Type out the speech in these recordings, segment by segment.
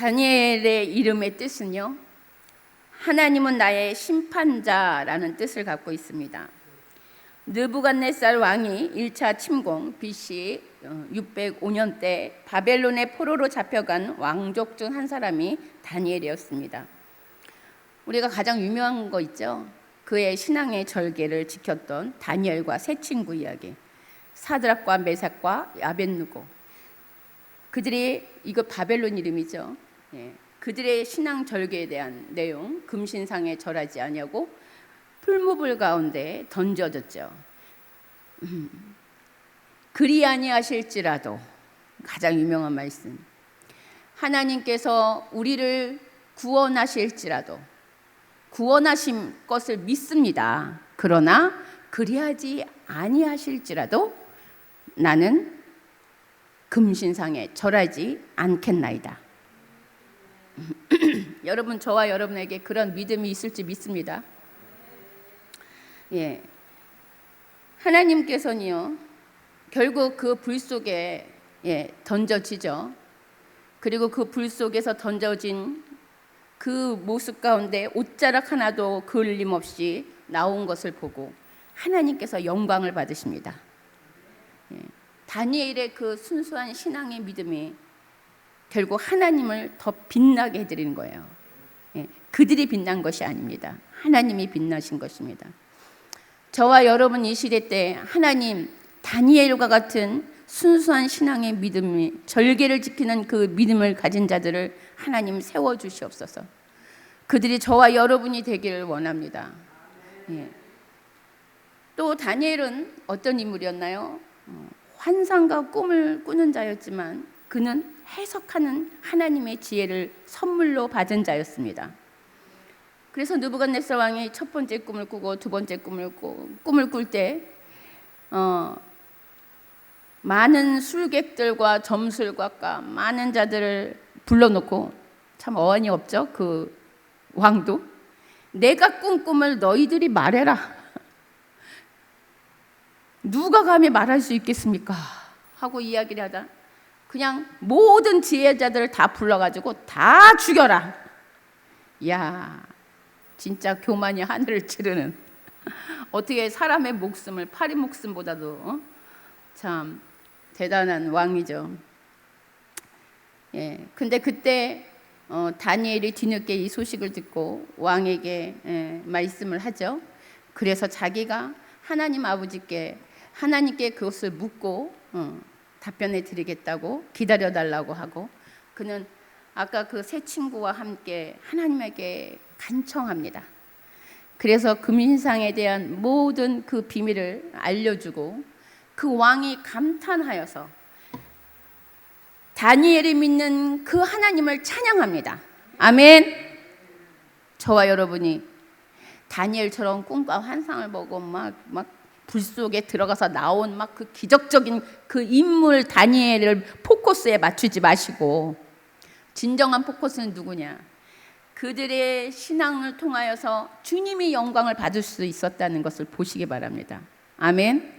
다니엘의 이름의 뜻은요, 하나님은 나의 심판자라는 뜻을 갖고 있습니다. 느부갓네살 왕이 1차 침공 BC 605년 때 바벨론의 포로로 잡혀간 왕족 중 한 사람이 다니엘이었습니다. 우리가 가장 유명한 거 있죠. 그의 신앙의 절개를 지켰던 다니엘과 세 친구 이야기. 사드락과 메삭과 아벳느고. 그들이, 이거 바벨론 이름이죠. 그들의 신앙 절개에 대한 내용, 금신상에 절하지 아니하고 풀무불 가운데 던져졌죠. 그리 아니하실지라도, 가장 유명한 말씀. 하나님께서 우리를 구원하실지라도, 구원하신 것을 믿습니다. 그러나 그리하지 아니하실지라도 나는 금신상에 절하지 않겠나이다. 여러분, 저와 여러분에게 그런 믿음이 있을지 믿습니다. 하나님께서는요, 결국 그 불 속에 던져지죠. 그리고 그 불 속에서 던져진 그 모습 가운데 옷자락 하나도 걸림없이 나온 것을 보고 하나님께서 영광을 받으십니다. 다니엘의 그 순수한 신앙의 믿음이 결국 하나님을 더 빛나게 해드리는 거예요. 그들이 빛난 것이 아닙니다. 하나님이 빛나신 것입니다. 저와 여러분 이 시대 때 하나님, 다니엘과 같은 순수한 신앙의 믿음이, 절개를 지키는 그 믿음을 가진 자들을 하나님 세워주시옵소서. 그들이 저와 여러분이 되기를 원합니다. 또 다니엘은 어떤 인물이었나요? 환상과 꿈을 꾸는 자였지만 그는 해석하는 하나님의 지혜를 선물로 받은 자였습니다. 그래서 느부갓네살 왕이 첫 번째 꿈을 꾸고 두 번째 꿈을 꿀 때 많은 술객들과 점술가과 많은 자들을 불러놓고, 참 어안이 없죠. 그 왕도 내가 꾼 꿈을 너희들이 말해라. 누가 감히 말할 수 있겠습니까? 하고 이야기를 하다 그냥 모든 지혜자들을 다 불러가지고 다 죽여라. 야, 진짜 교만이 하늘을 찌르는, 어떻게 사람의 목숨을 파리 목숨보다도 참 대단한 왕이죠. 근데 그때 다니엘이 뒤늦게 이 소식을 듣고 왕에게 말씀을 하죠. 그래서 자기가 하나님 아버지께, 하나님께 그것을 묻고 답변해 드리겠다고 기다려달라고 하고, 그는 아까 그 세 친구와 함께 하나님에게 간청합니다. 그래서 금신상에 대한 모든 그 비밀을 알려주고 그 왕이 감탄하여서 다니엘이 믿는 그 하나님을 찬양합니다. 아멘. 저와 여러분이 다니엘처럼 꿈과 환상을 보고 막 불 속에 들어가서 나온 막 그 기적적인 그 인물 다니엘을 포커스에 맞추지 마시고, 진정한 포커스는 누구냐? 그들의 신앙을 통하여서 주님이 영광을 받을 수 있었다는 것을 보시기 바랍니다. 아멘.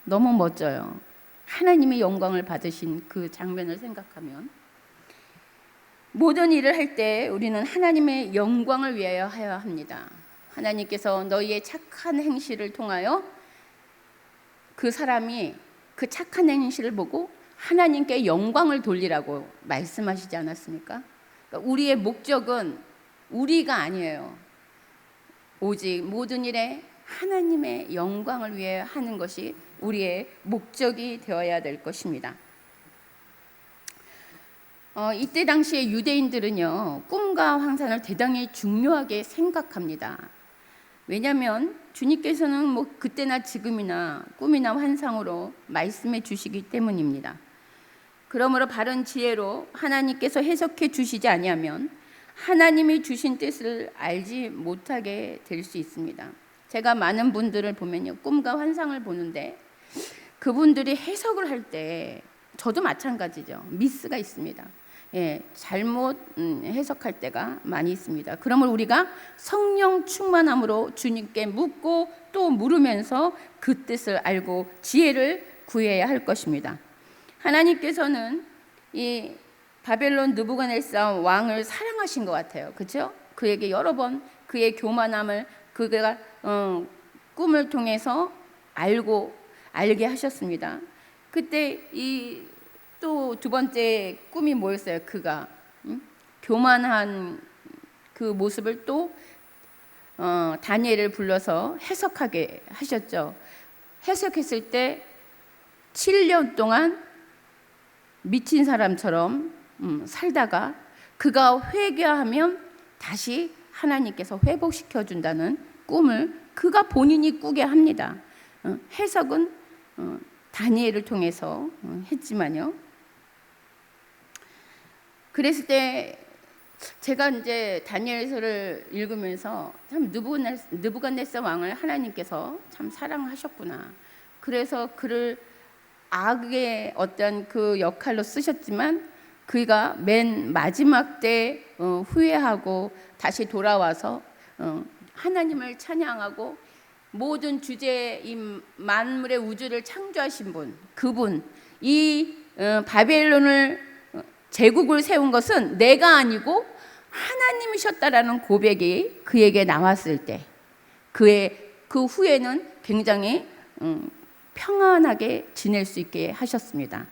너무 멋져요. 하나님의 영광을 받으신 그 장면을 생각하면, 모든 일을 할 때 우리는 하나님의 영광을 위하여 해야 합니다. 하나님께서 너희의 착한 행실을 통하여 그 사람이 그 착한 행실을 보고 하나님께 영광을 돌리라고 말씀하시지 않았습니까? 그러니까 우리의 목적은 우리가 아니에요. 오직 모든 일에 하나님의 영광을 위해 하는 것이 우리의 목적이 되어야 될 것입니다. 이때 당시에 유대인들은요, 꿈과 환상을 대단히 중요하게 생각합니다. 왜냐하면 주님께서는 뭐 그때나 지금이나 꿈이나 환상으로 말씀해 주시기 때문입니다. 그러므로 바른 지혜로 하나님께서 해석해 주시지 아니하면 하나님이 주신 뜻을 알지 못하게 될 수 있습니다. 제가 많은 분들을 보면요, 꿈과 환상을 보는데 그분들이 해석을 할 때 저도 마찬가지죠. 미스가 있습니다. 잘못 해석할 때가 많이 있습니다. 그러므로 우리가 성령 충만함으로 주님께 묻고 또 물으면서 그 뜻을 알고 지혜를 구해야 할 것입니다. 하나님께서는 이 바벨론 느부갓네살 왕을 사랑하신 것 같아요. 그렇죠? 그에게 여러 번 그의 교만함을 그가 꿈을 통해서 알게 하셨습니다. 그때 이 또 두 번째 꿈이 뭐였어요? 그가 교만한 그 모습을 또 다니엘을 불러서 해석하게 하셨죠. 해석했을 때 7년 동안 미친 사람처럼 살다가 그가 회개하면 다시 하나님께서 회복시켜 준다는 꿈을 그가 본인이 꾸게 합니다. 해석은 다니엘을 통해서 했지만요. 그랬을 때 제가 이제 다니엘서를 읽으면서 참 느부갓네살 왕을 하나님께서 참 사랑하셨구나. 그래서 그를 악의 어떤 그 역할로 쓰셨지만 그가 맨 마지막 때 후회하고 다시 돌아와서 하나님을 찬양하고 모든 주제 이 만물의 우주를 창조하신 분, 그분, 이 바벨론을 제국을 세운 것은 내가 아니고 하나님이셨다라는 고백이 그에게 나왔을 때 그의 그 후에는 굉장히 평안하게 지낼 수 있게 하셨습니다.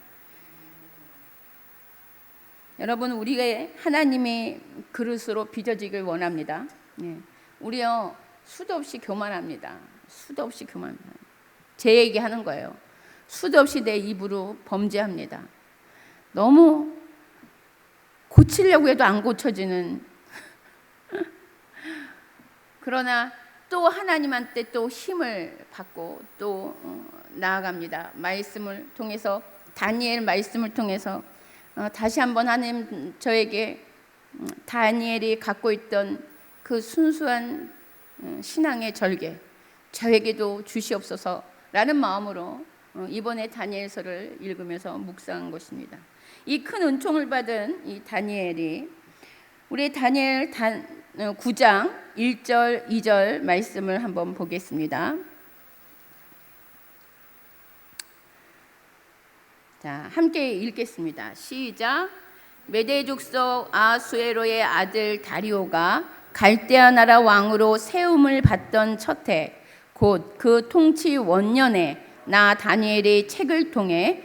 여러분, 우리가 하나님의 그릇으로 빚어지길 원합니다. 우리요 수도 없이 교만합니다. 수도 없이 교만합니다. 제 얘기하는 거예요. 수도 없이 내 입으로 범죄합니다. 너무 고치려고 해도 안 고쳐지는 그러나 또 하나님한테 또 힘을 받고 또 나아갑니다. 말씀을 통해서 다니엘 말씀을 통해서 다시 한번 하나님 저에게 다니엘이 갖고 있던 그 순수한 신앙의 절개 저에게도 주시옵소서라는 마음으로 이번에 다니엘서를 읽으면서 묵상한 것입니다. 이 큰 은총을 받은 이 다니엘이 우리 다니엘 9장 1절 2절 말씀을 한번 보겠습니다. 자, 함께 읽겠습니다. 시작. 메대 족속 아수에로의 아들 다리오가 갈대아 나라 왕으로 세움을 받던 첫 해 곧 그 통치 원년에 나 다니엘이 책을 통해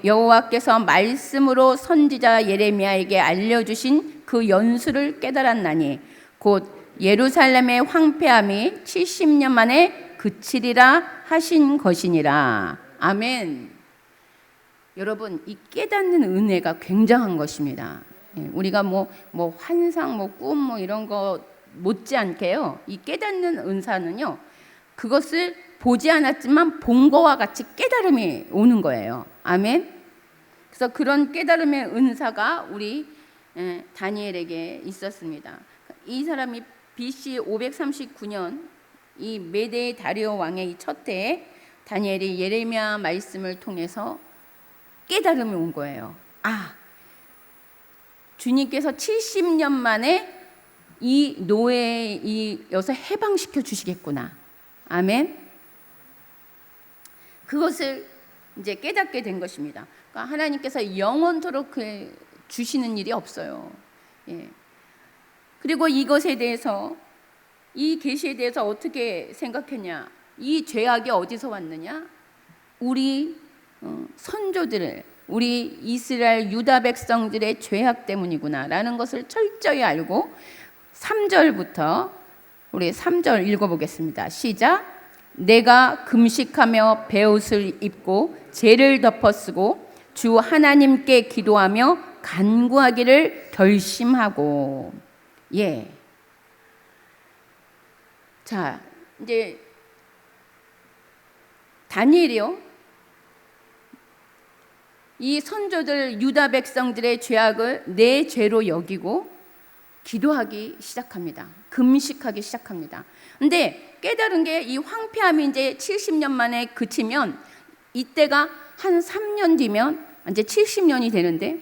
여호와께서 말씀으로 선지자 예레미야에게 알려주신 그 연수를 깨달았나니 곧 예루살렘의 황폐함이 70년 만에 그치리라 하신 것이니라. 아멘. 여러분, 이 깨닫는 은혜가 굉장한 것입니다. 우리가 뭐 환상, 꿈 이런 거 못지않게요. 이 깨닫는 은사는요, 그것을 보지 않았지만 본 거와 같이 깨달음이 오는 거예요. 아멘. 그래서 그런 깨달음의 은사가 우리 다니엘에게 있었습니다. 이 사람이 BC 539년 이 메대 다리오 왕의 이 첫 해에 다니엘이 예레미야 말씀을 통해서 깨달음이 온 거예요. 아, 주님께서 70년 만에 이 노예에서 해방시켜 주시겠구나. 아멘. 그것을 이제 깨닫게 된 것입니다. 그러니까 하나님께서 영원토록 주시는 일이 없어요. 그리고 이것에 대해서 이 계시에 대해서 어떻게 생각했냐? 이 죄악이 어디서 왔느냐? 우리 선조들을 우리 이스라엘 유다 백성들의 죄악 때문이구나라는 것을 철저히 알고 3절부터 우리 3절 읽어보겠습니다. 시작. 내가 금식하며 베옷을 입고 죄를 덮어쓰고 주 하나님께 기도하며 간구하기를 결심하고. 자, 이제 다니엘이요, 이 선조들 유다 백성들의 죄악을 내 죄로 여기고 기도하기 시작합니다. 금식하기 시작합니다. 근데 깨달은 게 이 황폐함이 이제 70년 만에 그치면 이때가 한 3년 뒤면 이제 70년이 되는데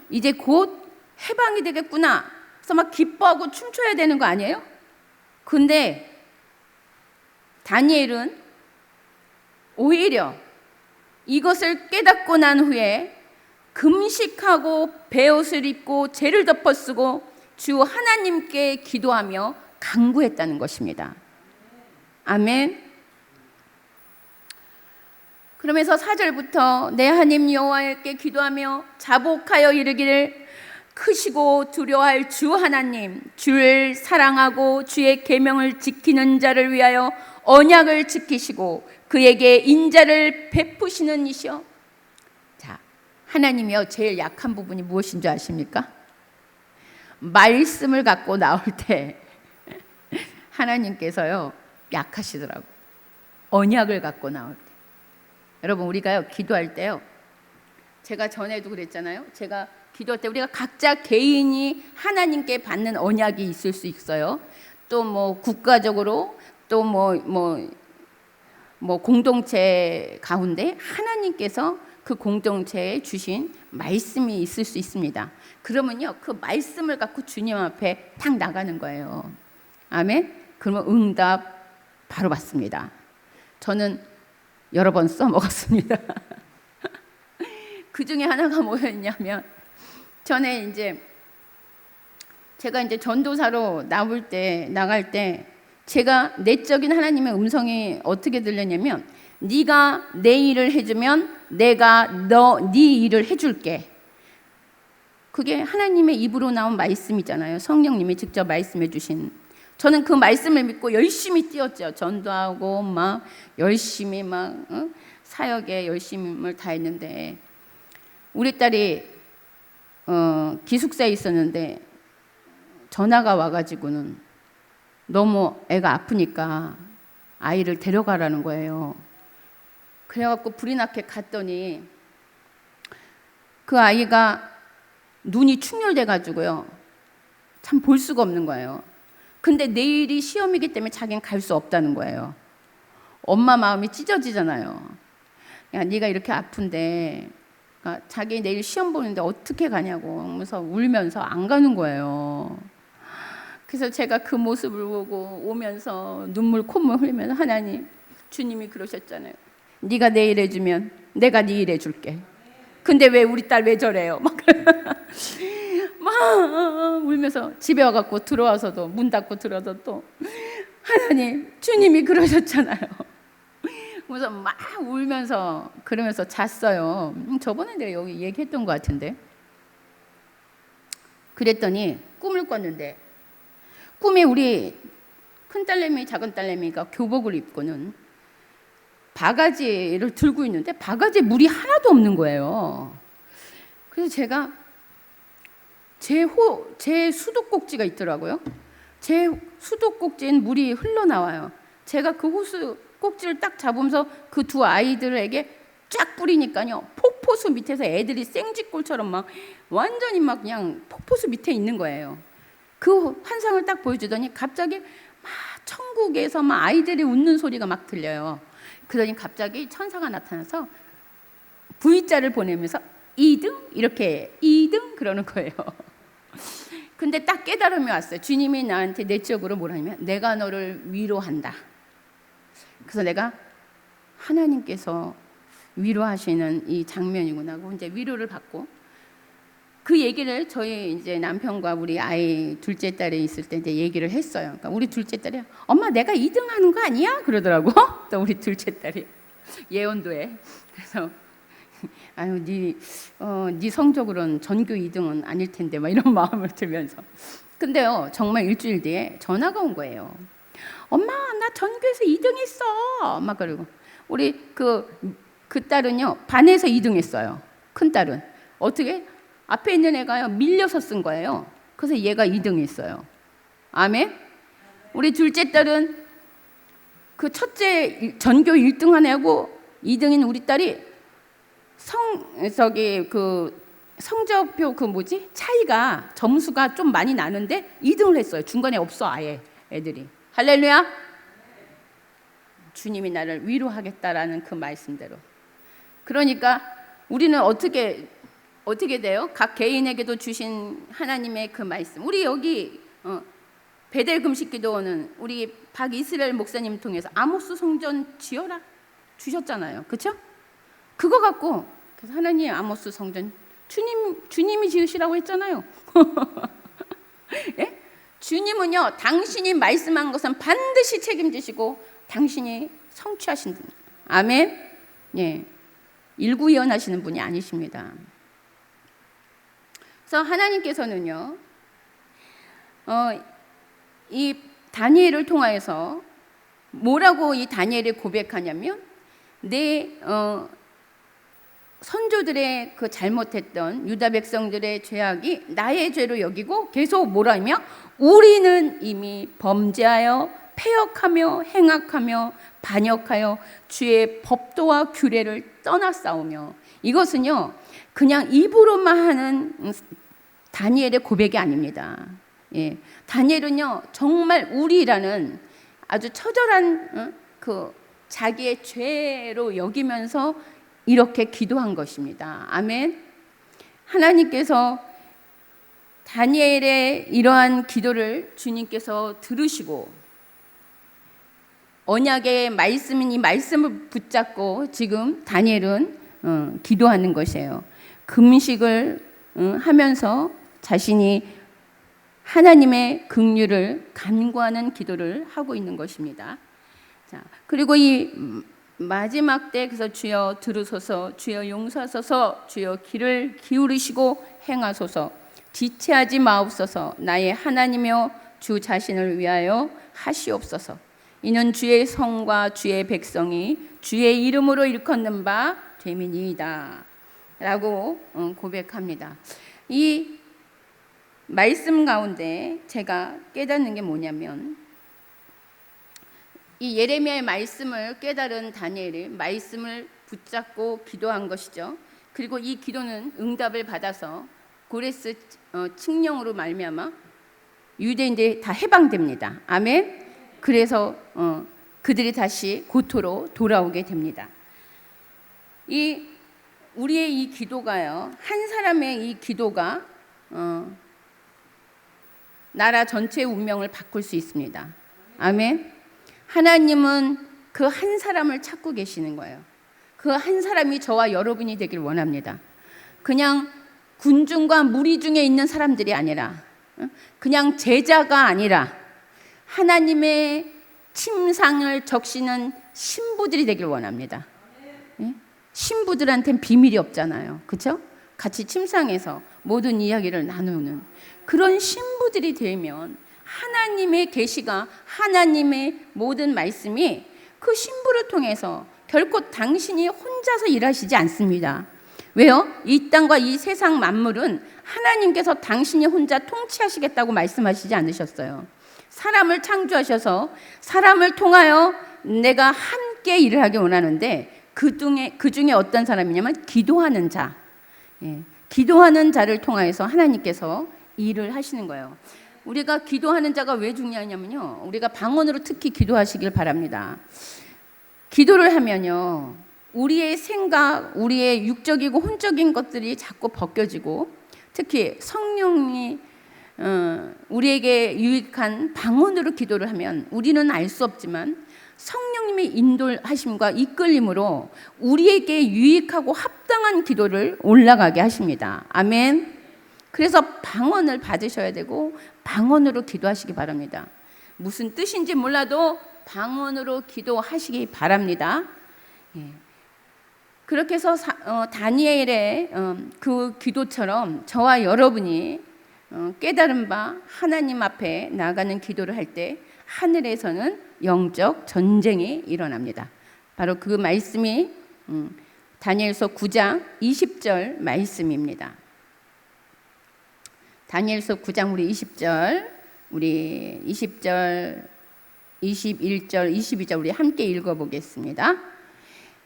이제 곧 해방이 되겠구나. 그래서 막 기뻐하고 춤춰야 되는 거 아니에요? 근데 다니엘은 오히려 이것을 깨닫고 난 후에 금식하고 베옷을 입고 죄를 덮어쓰고 주 하나님께 기도하며 간구했다는 것입니다. 아멘. 그러면서 4절부터 내 하나님 여호와께 기도하며 자복하여 이르기를 크시고 두려워할 주 하나님, 주를 사랑하고 주의 계명을 지키는 자를 위하여 언약을 지키시고 그에게 인자를 베푸시는 이시여. 자, 하나님이요, 제일 약한 부분이 무엇인 줄 아십니까? 말씀을 갖고 나올 때 하나님께서요 약하시더라고. 언약을 갖고 나올 때. 여러분, 우리가요 기도할 때요, 제가 전에도 그랬잖아요. 제가 기도할 때 우리가 각자 개인이 하나님께 받는 언약이 있을 수 있어요. 또 뭐 국가적으로, 또 뭐 공동체 가운데 하나님께서 그 공동체에 주신 말씀이 있을 수 있습니다. 그러면요 그 말씀을 갖고 주님 앞에 탁 나가는 거예요. 아멘. 그러면 응답 바로 받습니다. 저는 여러 번 써먹었습니다. 그 중에 하나가 뭐였냐면, 전에 제가 전도사로 나갈 때 제가 내적인 하나님의 음성이 어떻게 들렸냐면, 네가 내 일을 해주면 내가 네 일을 해줄게. 그게 하나님의 입으로 나온 말씀이잖아요. 성령님이 직접 말씀해 주신. 저는 그 말씀을 믿고 열심히 뛰었죠. 전도하고 막 열심히 사역에 열심을 다했는데, 우리 딸이 기숙사에 있었는데 전화가 와가지고는 너무 애가 아프니까 아이를 데려가라는 거예요. 그래갖고 불이 나게 갔더니 그 아이가 눈이 충혈돼가지고요, 참 볼 수가 없는 거예요. 근데 내일이 시험이기 때문에 자기는 갈 수 없다는 거예요. 엄마 마음이 찢어지잖아요. 야, 네가 이렇게 아픈데, 자기 내일 시험 보는데 어떻게 가냐고 하면서 울면서 안 가는 거예요. 그래서 제가 그 모습을 보고 오면서 눈물 콧물 흘리면서, 하나님, 주님이 그러셨잖아요. 네가 내 일 해주면 내가 네 일 해줄게. 근데 왜 우리 딸 왜 저래요? 막 울면서 집에 와갖고 들어와서도 문 닫고 들어와서 또, 하나님, 주님이 그러셨잖아요. 그래서 막 울면서 그러면서 잤어요. 저번에 내가 여기 얘기했던 것 같은데. 그랬더니 꿈을 꿨는데, 꿈에 우리 큰딸내미 작은딸내미가 교복을 입고는 바가지를 들고 있는데 바가지에 물이 하나도 없는 거예요. 그래서 제가 제 수도꼭지가 있더라고요. 제 수도꼭지엔 물이 흘러나와요. 제가 그 호수 꼭지를 딱 잡으면서 그 두 아이들에게 쫙 뿌리니까요, 폭포수 밑에서 애들이 생쥐꼴처럼 막 완전히 막 그냥 폭포수 밑에 있는 거예요. 그 환상을 딱 보여주더니 갑자기 막 천국에서 막 아이들이 웃는 소리가 막 들려요. 그러더니 갑자기 천사가 나타나서 V자를 보내면서 2등 이렇게 2등 그러는 거예요. 근데 딱 깨달음이 왔어요. 주님이 나한테 내적으로 뭐라냐면, 내가 너를 위로한다. 그래서 내가 하나님께서 위로하시는 이 장면이구나 하고 이제 위로를 받고, 그 얘기를 저희 이제 남편과 우리 아이 둘째 딸이 있을 때 이제 얘기를 했어요. 그러니까 우리 둘째 딸이, 엄마 내가 2등 하는 거 아니야? 그러더라고. 또 우리 둘째 딸이 예언도에. 그래서 아유, 네 성적으로는 전교 2등은 아닐 텐데 막 이런 마음을 들면서. 근데요, 정말 일주일 뒤에 전화가 온 거예요. 엄마, 나 전교에서 2등 했어. 막 그러고. 우리 그 딸은요, 반에서 2등 했어요. 큰 딸은. 어떻게? 앞에 있는 애가요, 밀려서 쓴 거예요. 그래서 얘가 2등 했어요. 아멘? 우리 둘째 딸은 그 첫째 전교 1등 한 애하고 2등인 우리 딸이 성적표 차이가 점수가 좀 많이 나는데 2등을 했어요. 중간에 없어 아예 애들이. 할렐루야. 주님이 나를 위로하겠다라는 그 말씀대로. 그러니까 우리는 어떻게 돼요? 각 개인에게도 주신 하나님의 그 말씀. 우리 여기 베델 금식기도는 우리 박이스라엘 목사님 통해서 아모스 성전 지어라 주셨잖아요. 그렇죠? 그거 갖고, 그래서 하나님 아모스 성전 주님이 지으시라고 했잖아요. 예? 주님은요, 당신이 말씀한 것은 반드시 책임지시고 당신이 성취하신다. 아멘. 예, 일구이연하시는 분이 아니십니다. 그래서 하나님께서는요, 이 다니엘을 통하여서 뭐라고 이 다니엘이 고백하냐면, 내 선조들의 그 잘못했던 유다 백성들의 죄악이 나의 죄로 여기고 계속 뭐라며, 우리는 이미 범죄하여 패역하며 행악하며 반역하여 주의 법도와 규례를 떠나싸우며. 이것은요, 그냥 입으로만 하는 다니엘의 고백이 아닙니다. 예, 다니엘은요, 정말 우리라는 아주 처절한 그 자기의 죄로 여기면서 이렇게 기도한 것입니다. 아멘. 하나님께서 다니엘의 이러한 기도를 주님께서 들으시고 언약의 말씀인 이 말씀을 붙잡고 지금 다니엘은 기도하는 것이에요. 금식을 하면서 자신이 하나님의 긍휼을 간구하는 기도를 하고 있는 것입니다. 자, 그리고 이 마지막 때, 그래서 주여 들으소서, 주여 용서하소서, 주여 귀를 기울이시고 행하소서, 지체하지 마옵소서, 나의 하나님이여 주 자신을 위하여 하시옵소서. 이는 주의 성과 주의 백성이 주의 이름으로 일컫는 바 됨이니이다 라고 고백합니다. 이 말씀 가운데 제가 깨닫는 게 뭐냐면, 이 예레미야의 말씀을 깨달은 다니엘이 말씀을 붙잡고 기도한 것이죠. 그리고 이 기도는 응답을 받아서 고레스 칙령으로 말미암아 유대인들이 다 해방됩니다. 아멘. 그래서 그들이 다시 고토로 돌아오게 됩니다. 우리의 이 기도가요, 한 사람의 이 기도가 나라 전체의 운명을 바꿀 수 있습니다. 아멘. 하나님은 그 한 사람을 찾고 계시는 거예요. 그 한 사람이 저와 여러분이 되길 원합니다. 그냥 군중과 무리 중에 있는 사람들이 아니라, 그냥 제자가 아니라 하나님의 침상을 적시는 신부들이 되길 원합니다. 신부들한테는 비밀이 없잖아요. 그렇죠? 같이 침상에서 모든 이야기를 나누는 그런 신부들이 되면 하나님의 계시가, 하나님의 모든 말씀이 그 신부를 통해서 결코 당신이 혼자서 일하시지 않습니다. 왜요? 이 땅과 이 세상 만물은 하나님께서 당신이 혼자 통치하시겠다고 말씀하시지 않으셨어요. 사람을 창조하셔서 사람을 통하여 내가 함께 일을 하기 원하는데, 그 중에 어떤 사람이냐면 기도하는 자, 기도하는 자를 통하여서 하나님께서 일을 하시는 거예요. 우리가 기도하는 자가 왜 중요하냐면요, 우리가 방언으로 특히 기도하시길 바랍니다. 기도를 하면요, 우리의 생각, 우리의 육적이고 혼적인 것들이 자꾸 벗겨지고, 특히 성령이 우리에게 유익한 방언으로 기도를 하면 우리는 알 수 없지만 성령님의 인도하심과 이끌림으로 우리에게 유익하고 합당한 기도를 올라가게 하십니다. 아멘. 그래서 방언을 받으셔야 되고 방언으로 기도하시기 바랍니다. 무슨 뜻인지 몰라도 방언으로 기도하시기 바랍니다. 예. 그렇게 해서 다니엘의 그 기도처럼 저와 여러분이 깨달은 바 하나님 앞에 나가는 기도를 할 때 하늘에서는 영적 전쟁이 일어납니다. 바로 그 말씀이 다니엘서 9장 20절 말씀입니다. 다니엘서 9장 우리 20절, 우리 20절, 21절, 22절 우리 함께 읽어보겠습니다.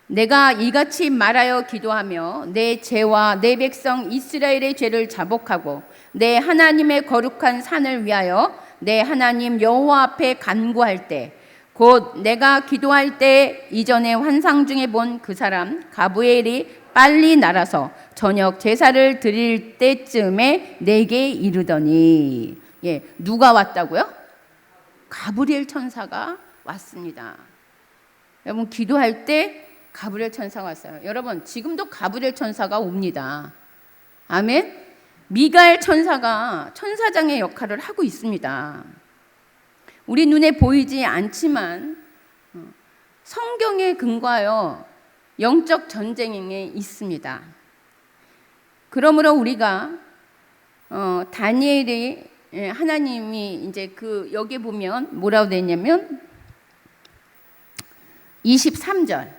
내가 이같이 말하여 기도하며 내 죄와 내 백성 이스라엘의 죄를 자복하고 내 하나님의 거룩한 산을 위하여 내 하나님 여호와 앞에 간구할 때, 곧 내가 기도할 때 이전에 환상 중에 본 그 사람 가브리엘이 빨리 날아서 저녁 제사를 드릴 때쯤에 내게 이르더니. 예, 누가 왔다고요? 가브리엘 천사가 왔습니다. 여러분, 기도할 때 가브리엘 천사가 왔어요. 여러분, 지금도 가브리엘 천사가 옵니다. 아멘. 미가엘 천사가 천사장의 역할을 하고 있습니다. 우리 눈에 보이지 않지만 성경에 근거하여 영적 전쟁에 있습니다. 그러므로 우리가 다니엘이 하나님이 이제 여기 보면 뭐라고 되어 있냐면 23절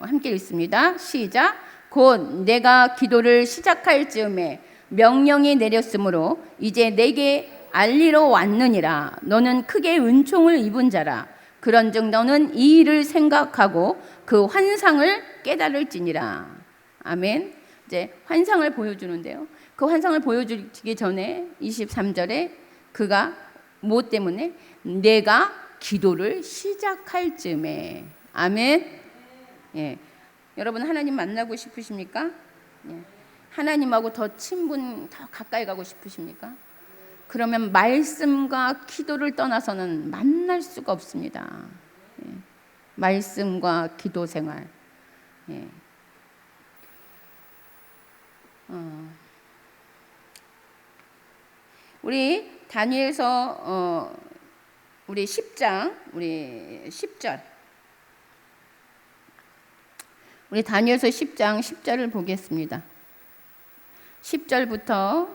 함께 읽습니다. 시작. 곧 내가 기도를 시작할 즈음에 명령이 내렸으므로 이제 내게 알리러 왔느니라. 너는 크게 은총을 입은 자라. 그런즉 너는 이 일을 생각하고 그 환상을 깨달을지니라. 아멘. 이제 환상을 보여주는데요. 그 환상을 보여주기 전에 23절에 그가 뭐 때문에? 내가 기도를 시작할 즈음에. 아멘. 예. 여러분 하나님 만나고 싶으십니까? 예. 하나님하고 더 친분, 더 가까이 가고 싶으십니까? 그러면 말씀과 기도를 떠나서는 만날 수가 없습니다. 예. 말씀과 기도 생활. 예. 우리 다니엘서 우리 10장 우리 10절 우리 다니엘서 10장 10절을 보겠습니다. 10절부터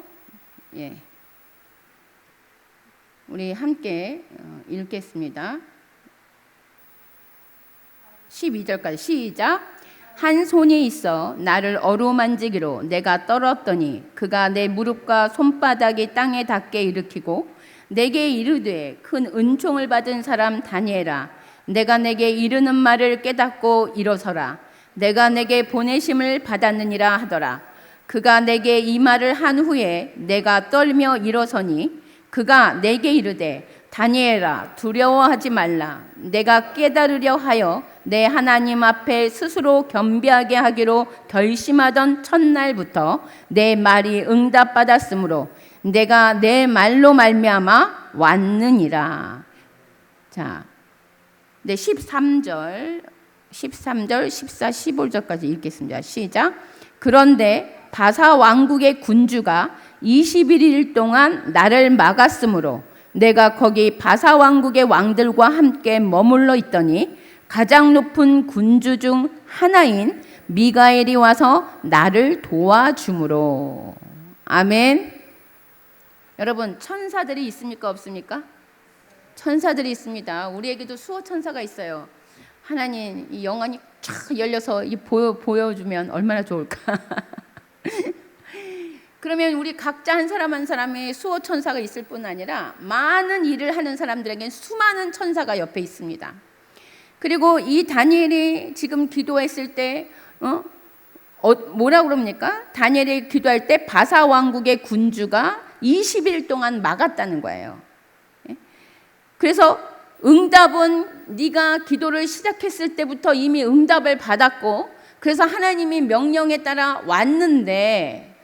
우리 함께 읽겠습니다. 12절까지 시작. 한 손이 있어 나를 어루만지기로 내가 떨었더니 그가 내 무릎과 손바닥이 땅에 닿게 일으키고 내게 이르되 큰 은총을 받은 사람 다니엘아 내가 내게 이르는 말을 깨닫고 일어서라. 내가 내게 보내심을 받았느니라 하더라. 그가 내게 이 말을 한 후에 내가 떨며 일어서니 그가 내게 이르되 다니엘아 두려워하지 말라. 내가 깨달으려 하여 내 하나님 앞에 스스로 겸비하게 하기로 결심하던 첫날부터 내 말이 응답받았으므로 내가 내 말로 말미암아 왔느니라. 자, 네 13절, 14, 15절까지 읽겠습니다. 시작. 그런데 바사 왕국의 군주가 21일 동안 나를 막았으므로 내가 거기 바사 왕국의 왕들과 함께 머물러 있더니 가장 높은 군주 중 하나인 미가엘이 와서 나를 도와주므로. 아멘. 여러분 천사들이 있습니까 없습니까? 천사들이 있습니다. 우리에게도 수호 천사가 있어요. 하나님 이 영안이 쫙 열려서 보여주면 얼마나 좋을까. 그러면 우리 각자 한 사람 한 사람의 수호 천사가 있을 뿐 아니라 많은 일을 하는 사람들에겐 수많은 천사가 옆에 있습니다. 그리고 이 다니엘이 지금 기도했을 때 뭐라 그럽니까? 다니엘이 기도할 때 바사 왕국의 군주가 20일 동안 막았다는 거예요. 그래서 응답은 네가 기도를 시작했을 때부터 이미 응답을 받았고 그래서 하나님이 명령에 따라 왔는데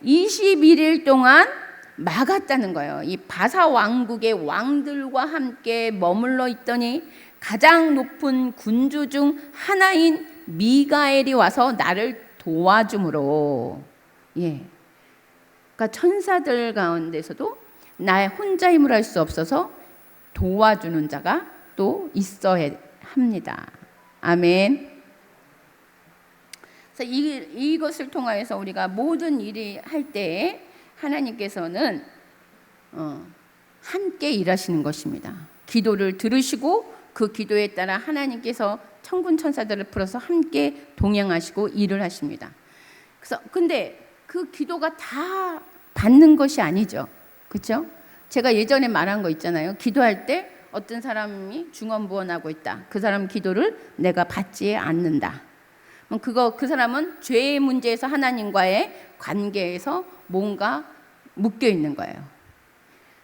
21일 동안 막았다는 거예요. 이 바사 왕국의 왕들과 함께 머물러 있더니 가장 높은 군주 중 하나인 미가엘이 와서 나를 도와주므로. 그러니까 천사들 가운데서도 나 혼자 힘을 할 수 없어서 도와주는 자가 또 있어야 합니다. 아멘. 그래서 이것을 통하여서 우리가 모든 일이 할 때 하나님께서는 함께 일하시는 것입니다. 기도를 들으시고 그 기도에 따라 하나님께서 천군 천사들을 풀어서 함께 동행하시고 일을 하십니다. 그래서 근데 그 기도가 다 받는 것이 아니죠. 그렇죠? 제가 예전에 말한 거 있잖아요. 기도할 때 어떤 사람이 중언부언하고 있다. 그 사람 기도를 내가 받지 않는다. 그 사람은 죄의 문제에서 하나님과의 관계에서 뭔가 묶여 있는 거예요.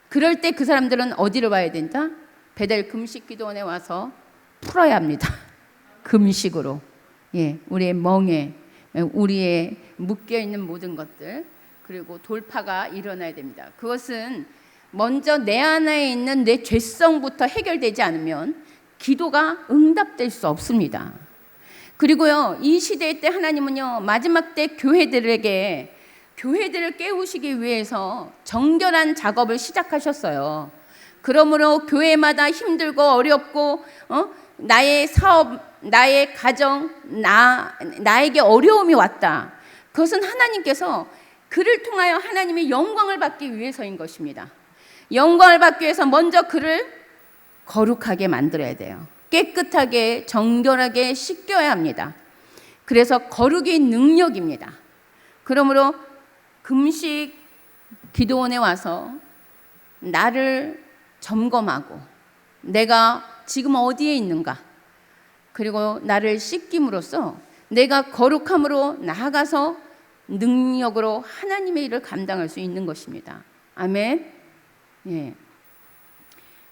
그럴 때 그 사람들은 어디로 가야 된다? 베델 금식기도원에 와서 풀어야 합니다. 금식으로. 우리의 멍에, 우리의 묶여 있는 모든 것들, 그리고 돌파가 일어나야 됩니다. 그것은 먼저 내 안에 있는 내 죄성부터 해결되지 않으면 기도가 응답될 수 없습니다. 그리고요, 이 시대 때 하나님은요, 마지막 때 교회들을 깨우시기 위해서 정결한 작업을 시작하셨어요. 그러므로 교회마다 힘들고 어렵고 나의 사업, 나의 가정, 나에게 어려움이 왔다. 그것은 하나님께서 그를 통하여 하나님의 영광을 받기 위해서인 것입니다. 영광을 받기 위해서 먼저 그를 거룩하게 만들어야 돼요. 깨끗하게 정결하게 씻겨야 합니다. 그래서 거룩이 능력입니다. 그러므로 금식 기도원에 와서 나를 점검하고 내가 지금 어디에 있는가, 그리고 나를 씻김으로써 내가 거룩함으로 나아가서 능력으로 하나님의 일을 감당할 수 있는 것입니다. 아멘. 예.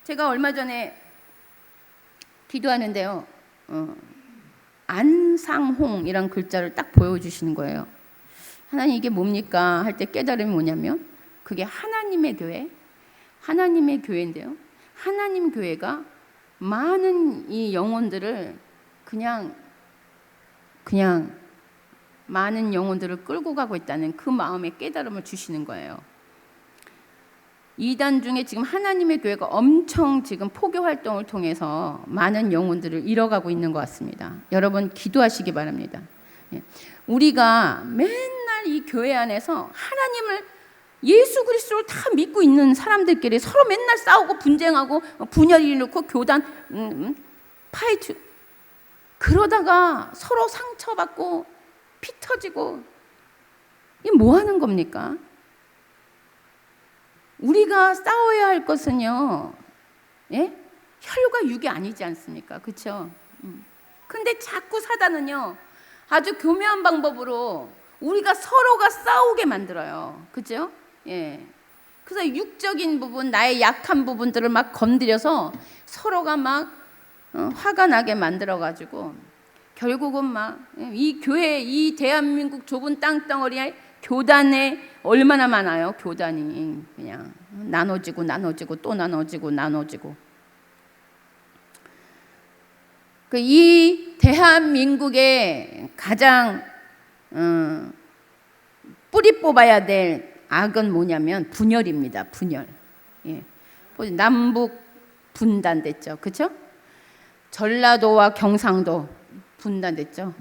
제가 얼마 전에 기도하는데요, 안상홍이란 글자를 딱 보여주시는 거예요. 하나님 이게 뭡니까? 할 때 깨달음이 뭐냐면 그게 하나님의 교회인데요. 하나님 교회가 많은 이 영혼들을 그냥 많은 영혼들을 끌고 가고 있다는 그 마음의 깨달음을 주시는 거예요. 이단 중에 지금 하나님의 교회가 엄청 지금 포교 활동을 통해서 많은 영혼들을 잃어가고 있는 것 같습니다. 여러분 기도하시기 바랍니다. 우리가 맨날 이 교회 안에서 하나님을, 예수 그리스도를 다 믿고 있는 사람들끼리 서로 맨날 싸우고 분쟁하고 분열 일으키고 교단 파이트, 그러다가 서로 상처받고 피 터지고, 이게 뭐 하는 겁니까? 우리가 싸워야 할 것은요, 예? 혈과 육이 아니지 않습니까? 그렇죠? 근데 자꾸 사단은요, 아주 교묘한 방법으로 우리가 서로가 싸우게 만들어요. 그렇죠? 예. 그래서 육적인 부분, 나의 약한 부분들을 막 건드려서 서로가 막 화가 나게 만들어가지고 결국은 막 이 교회, 이 대한민국 좁은 땅덩어리에 교단에 얼마나 많아요. 교단이 그냥 나눠지고 또 나눠지고. 이 대한민국의 가장 뿌리 뽑아야 될 악은 뭐냐면 분열입니다. 분열. 예. 남북 분단됐죠. 그렇죠? 전라도와 경상도 분단됐죠.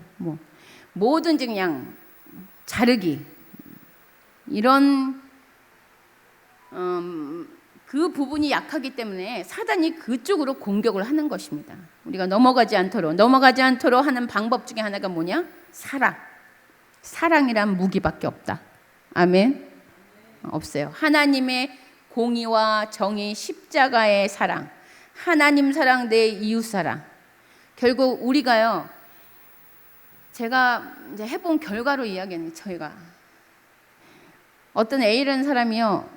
뭐든지 그냥 자르기, 이런 그 부분이 약하기 때문에 사단이 그쪽으로 공격을 하는 것입니다. 우리가 넘어가지 않도록 하는 방법 중에 하나가 뭐냐? 사랑이란 무기밖에 없다. 아멘. 없어요. 하나님의 공의와 정의, 십자가의 사랑, 하나님 사랑, 내 이웃 사랑. 결국 우리가요, 제가 이제 해본 결과로 이야기하는, 저희가 어떤 A라는 사람이요,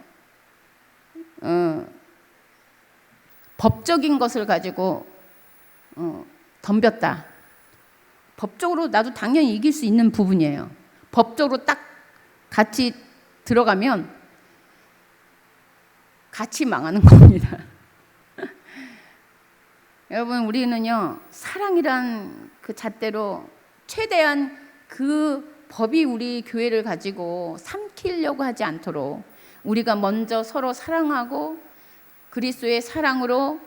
법적인 것을 가지고 덤볐다. 법적으로 나도 당연히 이길 수 있는 부분이에요. 법적으로 딱 같이 들어가면 같이 망하는 겁니다. 여러분, 우리는요, 사랑이란 그 잣대로 최대한 그 법이 우리 교회를 가지고 삼키려고 하지 않도록 우리가 먼저 서로 사랑하고 그리스도의 사랑으로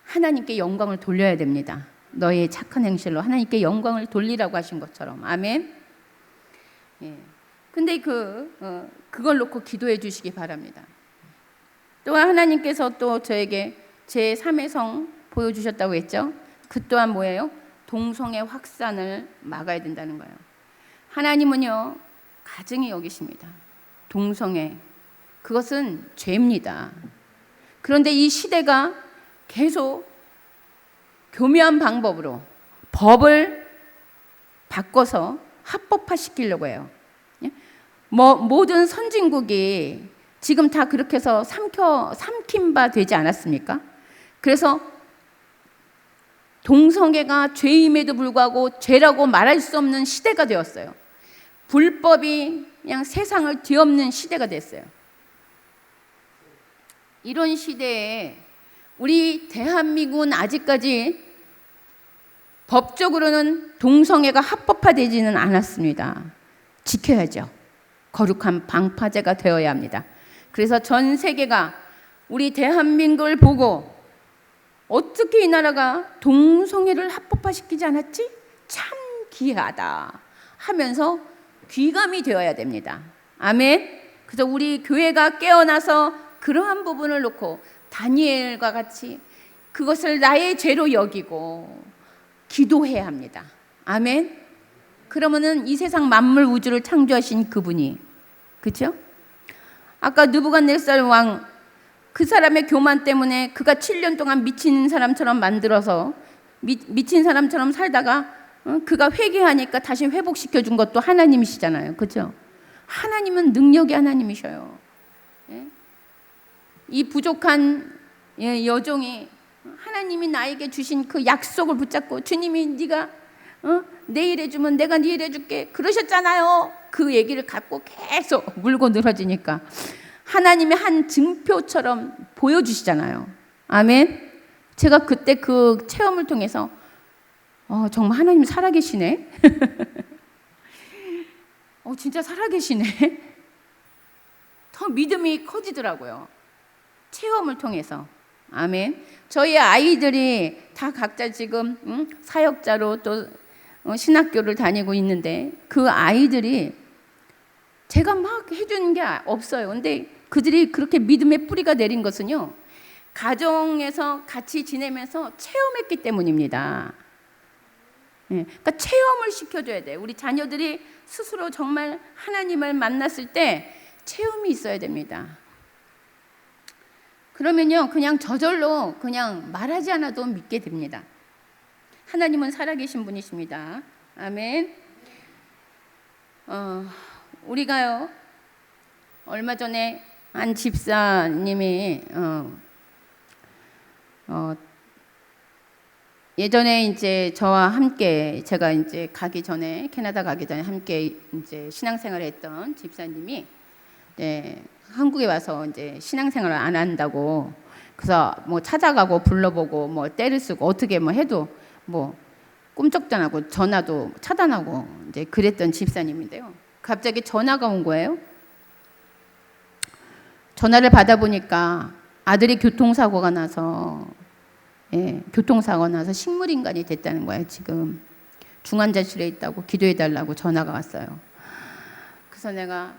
하나님께 영광을 돌려야 됩니다. 너의 착한 행실로 하나님께 영광을 돌리라고 하신 것처럼. 아멘. 예. 근데 그걸 놓고 기도해 주시기 바랍니다. 또한 하나님께서 또 저에게 제3의 성 보여주셨다고 했죠. 그 또한 뭐예요? 동성애 확산을 막아야 된다는 거예요. 하나님은요, 가증히 여기십니다. 동성애, 그것은 죄입니다. 그런데 이 시대가 계속 교묘한 방법으로 법을 바꿔서 합법화시키려고 해요. 모든 선진국이 지금 다 그렇게 해서 삼킨 바 되지 않았습니까? 그래서 동성애가 죄임에도 불구하고 죄라고 말할 수 없는 시대가 되었어요. 불법이 그냥 세상을 뒤엎는 시대가 됐어요. 이런 시대에 우리 대한민국은 아직까지 법적으로는 동성애가 합법화되지는 않았습니다. 지켜야죠. 거룩한 방파제가 되어야 합니다. 그래서 전 세계가 우리 대한민국을 보고 어떻게 이 나라가 동성애를 합법화시키지 않았지? 참 기이하다 하면서 귀감이 되어야 됩니다. 아멘. 그래서 우리 교회가 깨어나서 그러한 부분을 놓고 다니엘과 같이 그것을 나의 죄로 여기고 기도해야 합니다. 아멘. 그러면은 이 세상 만물 우주를 창조하신 그분이, 그렇죠? 아까 느부갓네살 왕, 그 사람의 교만 때문에 그가 7년 동안 미친 사람처럼 만들어서 미친 사람처럼 살다가 그가 회개하니까 다시 회복시켜 준 것도 하나님이시잖아요. 그렇죠? 하나님은 능력의 하나님이셔요. 예? 이 부족한 여종이 하나님이 나에게 주신 그 약속을 붙잡고, 주님이 네가 내일 해주면 내가 내일 해줄게 그러셨잖아요. 그 얘기를 갖고 계속 물고 늘어지니까 하나님의 한 증표처럼 보여주시잖아요. 아멘. 제가 그때 그 체험을 통해서 정말 하나님 살아계시네. 진짜 살아계시네. 더 믿음이 커지더라고요. 체험을 통해서. 아멘. 저희 아이들이 다 각자 지금 사역자로 또 신학교를 다니고 있는데, 그 아이들이 제가 막 해주는 게 없어요. 근데 그들이 그렇게 믿음의 뿌리가 내린 것은요, 가정에서 같이 지내면서 체험했기 때문입니다. 그러니까 체험을 시켜줘야 돼요. 우리 자녀들이 스스로 정말 하나님을 만났을 때 체험이 있어야 됩니다. 그러면요, 그냥 저절로 그냥 말하지 않아도 믿게 됩니다. 하나님은 살아계신 분이십니다. 아멘. 우리가요, 얼마 전에 한 집사님이 예전에 이제 저와 함께, 제가 이제 가기 전에, 캐나다 가기 전에 함께 이제 신앙생활을 했던 집사님이 한국에 와서 이제 신앙생활을 안 한다고, 그래서 뭐 찾아가고 불러보고 뭐 때를 쓰고 어떻게 뭐 해도 뭐 꿈쩍도 안 하고 전화도 차단하고 이제 그랬던 집사님인데요. 갑자기 전화가 온 거예요. 전화를 받아보니까 아들이 교통사고가 나서 식물인간이 됐다는 거예요. 지금 중환자실에 있다고 기도해달라고 전화가 왔어요. 그래서 내가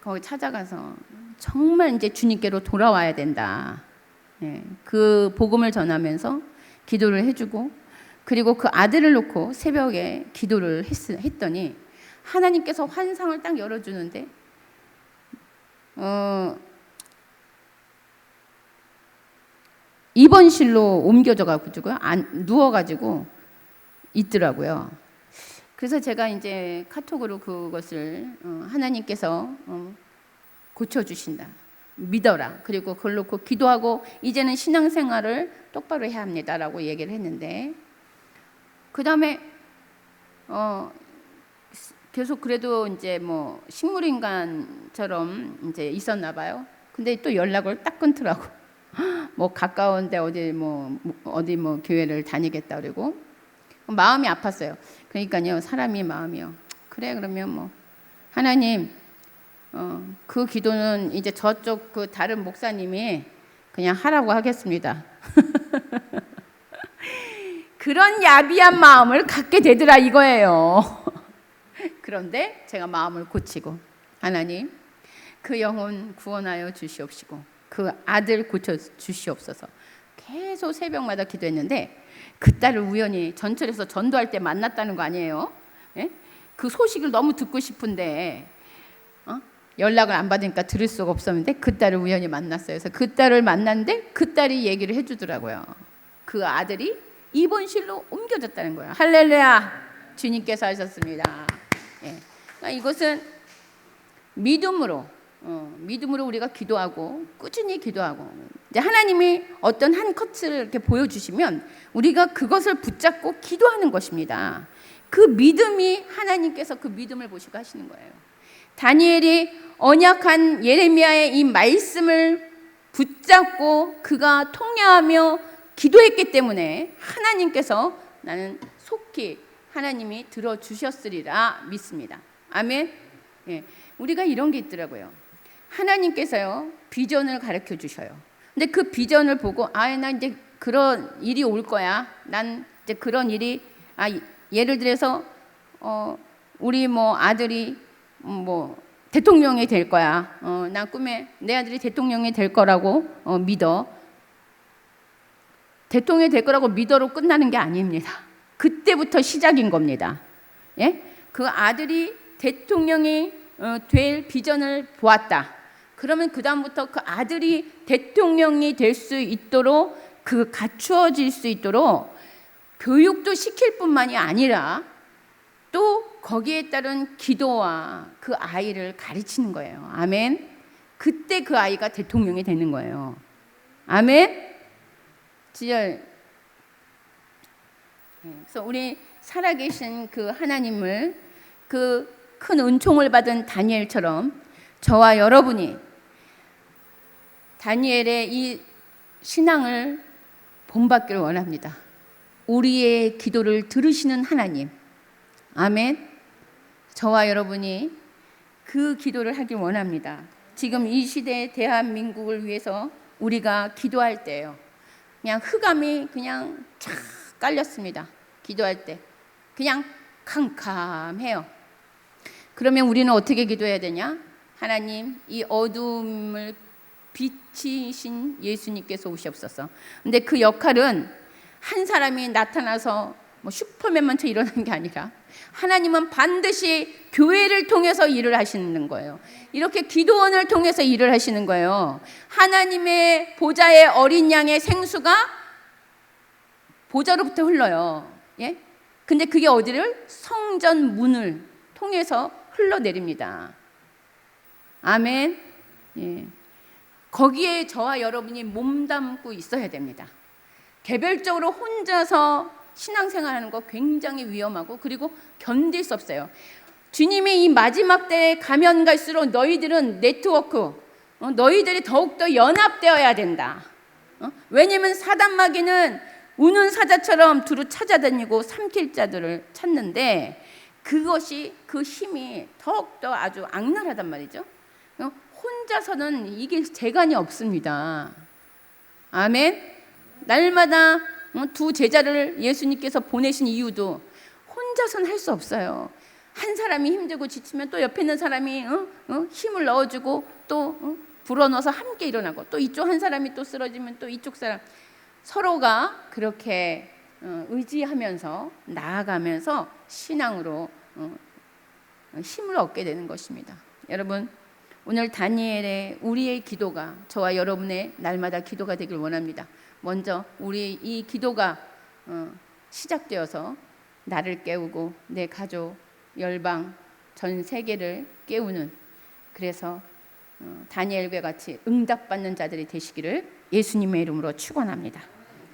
거기 찾아가서 정말 이제 주님께로 돌아와야 된다. 그 복음을 전하면서 기도를 해주고, 그리고 그 아들을 놓고 새벽에 기도를 했더니 하나님께서 환상을 딱 열어주는데 입원실로 옮겨져가지고 누워가지고 있더라고요. 그래서 제가 이제 카톡으로 그것을 하나님께서 고쳐주신다, 믿어라, 그리고 그걸 놓고 기도하고 이제는 신앙생활을 똑바로 해야 합니다라고 얘기를 했는데, 그 다음에 계속 그래도 이제 뭐 식물인간처럼 이제 있었나 봐요. 근데 또 연락을 딱 끊더라고. 뭐 가까운데 어디 뭐 교회를 다니겠다 그러고. 마음이 아팠어요. 그러니까요, 사람이 마음이요. 그래, 그러면 뭐 하나님, 그 기도는 이제 저쪽 그 다른 목사님이 그냥 하라고 하겠습니다. 그런 야비한 마음을 갖게 되더라 이거예요. 그런데 제가 마음을 고치고, 하나님, 그 영혼 구원하여 주시옵시고 그 아들 고쳐 주시옵소서. 계속 새벽마다 기도했는데, 그 딸을 우연히 전철에서 전도할 때 만났다는 거 아니에요? 예? 그 소식을 너무 듣고 싶은데 연락을 안 받으니까 들을 수가 없었는데 그 딸을 우연히 만났어요. 그래서 그 딸을 만났는데 그 딸이 얘기를 해주더라고요. 그 아들이 입원실로 옮겨졌다는 거예요. 할렐루야, 주님께서 하셨습니다. 그러니까 이것은 믿음으로 우리가 기도하고 꾸준히 기도하고, 이제 하나님이 어떤 한 컷을 이렇게 보여주시면 우리가 그것을 붙잡고 기도하는 것입니다. 그 믿음이 하나님께서 그 믿음을 보시고 하시는 거예요. 다니엘이 언약한 예레미야의 이 말씀을 붙잡고 그가 통회하며 기도했기 때문에 하나님께서 나는 속히 하나님이 들어주셨으리라 믿습니다. 아멘. 예, 우리가 이런 게 있더라고요. 하나님께서요 비전을 가르쳐 주셔요. 근데 그 비전을 보고 나 이제 그런 일이 올 거야. 난 이제 그런 일이 예를 들어서 우리 뭐 아들이 뭐 대통령이 될 거야. 난 꿈에 내 아들이 대통령이 될 거라고 믿어. 대통령이 될 거라고 믿어로 끝나는 게 아닙니다. 그때부터 시작인 겁니다. 예? 그 아들이 대통령이 될 비전을 보았다. 그러면 그 다음부터 그 아들이 대통령이 될 수 있도록 그 갖추어질 수 있도록 교육도 시킬 뿐만이 아니라 또 거기에 따른 기도와 그 아이를 가르치는 거예요. 아멘. 그때 그 아이가 대통령이 되는 거예요. 아멘. 진짜 그래서 우리 살아계신 그 하나님을 그 큰 은총을 받은 다니엘처럼 저와 여러분이 다니엘의 이 신앙을 본받기를 원합니다. 우리의 기도를 들으시는 하나님. 아멘. 저와 여러분이 그 기도를 하길 원합니다. 지금 이 시대 대한민국을 위해서 우리가 기도할 때예요. 그냥 흑암이 그냥 쫙 깔렸습니다. 기도할 때 그냥 캄캄해요. 그러면 우리는 어떻게 기도해야 되냐? 하나님, 이 어둠을 빛이신 예수님께서 오시옵소서. 근데 그 역할은 한 사람이 나타나서 뭐 슈퍼맨만처럼 일어나는 게 아니라 하나님은 반드시 교회를 통해서 일을 하시는 거예요. 이렇게 기도원을 통해서 일을 하시는 거예요. 하나님의 보좌의 어린 양의 생수가 보좌로부터 흘러요. 예? 근데 그게 어디를? 성전 문을 통해서 흘러내립니다. 아멘. 예. 거기에 저와 여러분이 몸담고 있어야 됩니다. 개별적으로 혼자서 신앙생활하는 거 굉장히 위험하고 그리고 견딜 수 없어요. 주님이 이 마지막 때에 가면 갈수록 너희들은 네트워크, 너희들이 더욱더 연합되어야 된다. 왜냐하면 사단 마귀는 우는 사자처럼 두루 찾아다니고 삼킬 자들을 찾는데 그것이 그 힘이 더욱더 아주 악랄하단 말이죠. 혼자서는 이길 재간이 없습니다. 아멘. 날마다 두 제자를 예수님께서 보내신 이유도 혼자서는 할 수 없어요. 한 사람이 힘들고 지치면 또 옆에 있는 사람이 힘을 넣어주고 또 불어넣어서 함께 일어나고 또 이쪽 한 사람이 또 쓰러지면 또 이쪽 사람 서로가 그렇게 의지하면서 나아가면서 신앙으로 힘을 얻게 되는 것입니다. 여러분 오늘 다니엘의 우리의 기도가 저와 여러분의 날마다 기도가 되길 원합니다. 먼저 우리 이 기도가 시작되어서 나를 깨우고 내 가족, 열방, 전 세계를 깨우는 그래서 다니엘과 같이 응답받는 자들이 되시기를 예수님의 이름으로 축원합니다.